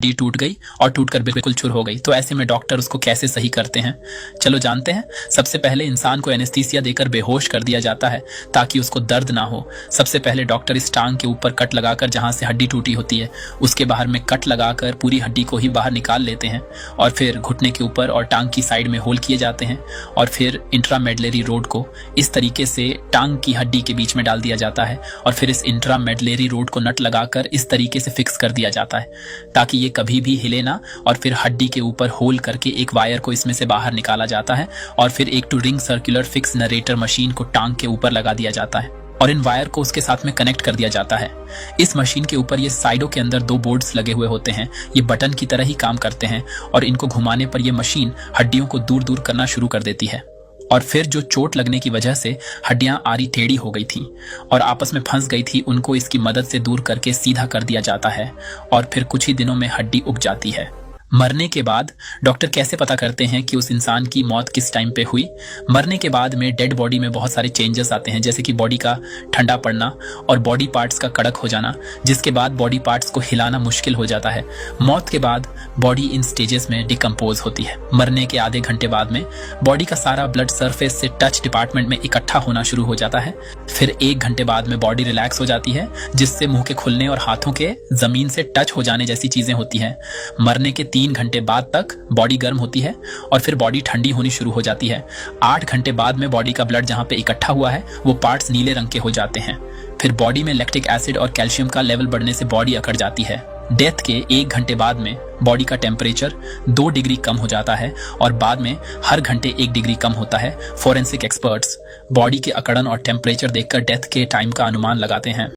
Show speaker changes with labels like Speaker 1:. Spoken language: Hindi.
Speaker 1: हड्डी टूट गई और टूटकर बिल्कुल चूर हो गई। तो ऐसे में डॉक्टर उसको कैसे सही करते हैं, चलो जानते हैं। सबसे पहले इंसान को एनेस्थीसिया देकर बेहोश कर दिया जाता है ताकि उसको दर्द ना हो। सबसे पहले डॉक्टर इस टांग के ऊपर कट लगाकर जहां से हड्डी टूटी होती है उसके बाहर में कट लगाकर पूरी हड्डी को ही बाहर निकाल लेते हैं और फिर घुटने के ऊपर और टांग की साइड में होल किए जाते हैं और फिर इंट्रामेडुलरी रोड को इस तरीके से टांग की हड्डी के बीच में डाल दिया जाता है और फिर इस इंट्रामेडुलरी रोड को नट लगाकर इस तरीके से फिक्स कर दिया जाता है ताकि ये कभी भी हिले ना। और फिर हड्डी के ऊपर होल करके एक वायर को इसमें से बाहर निकाला जाता है और फिर एक ring circular fix narrator machine को टांग के ऊपर लगा दिया जाता है और इन वायर को उसके साथ में कनेक्ट कर दिया जाता है। इस मशीन के ऊपर ये साइडों के अंदर 2 बोर्ड्स लगे हुए होते हैं। ये बटन की तरह ही काम करते हैं और इनको घुमाने पर यह मशीन हड्डियों को दूर दूर करना शुरू कर देती है। और फिर जो चोट लगने की वजह से हड्डियां आरी टेढ़ी हो गई थी और आपस में फंस गई थी, उनको इसकी मदद से दूर करके सीधा कर दिया जाता है और फिर कुछ ही दिनों में हड्डी उग जाती है। मरने के बाद डॉक्टर कैसे पता करते हैं कि उस इंसान की मौत किस टाइम पे हुई? मरने के बाद में डेड बॉडी में बहुत सारे चेंजेस आते हैं, जैसे कि बॉडी का ठंडा पड़ना और बॉडी पार्ट्स का कड़क हो जाना, जिसके बाद बॉडी पार्ट्स को हिलाना मुश्किल हो जाता है। मौत के बाद बॉडी इन स्टेजेस में डिकम्पोज होती है। मरने के आधे घंटे बाद में बॉडी का सारा ब्लड सरफेस से टच डिपार्टमेंट में इकट्ठा होना शुरू हो जाता है। फिर 1 घंटे बाद में बॉडी रिलैक्स हो जाती है, जिससे मुंह के खुलने और हाथों के जमीन से टच हो जाने जैसी चीजें होती हैं। मरने के 3 घंटे बाद तक बॉडी गर्म होती है और फिर बॉडी ठंडी होनी शुरू हो जाती है। 8 घंटे बाद में बॉडी का ब्लड जहां पे इकट्ठा हुआ है वो पार्ट्स नीले रंग के हो जाते हैं। फिर बॉडी में लैक्टिक एसिड और कैल्शियम का लेवल बढ़ने से बॉडी अकड़ जाती है। डेथ के 1 घंटे बाद में बॉडी का टेम्परेचर 2 डिग्री कम हो जाता है और बाद में हर घंटे 1 डिग्री कम होता है। फोरेंसिक एक्सपर्ट्स बॉडी के अकड़न और टेम्परेचर देखकर डेथ के टाइम का अनुमान लगाते हैं।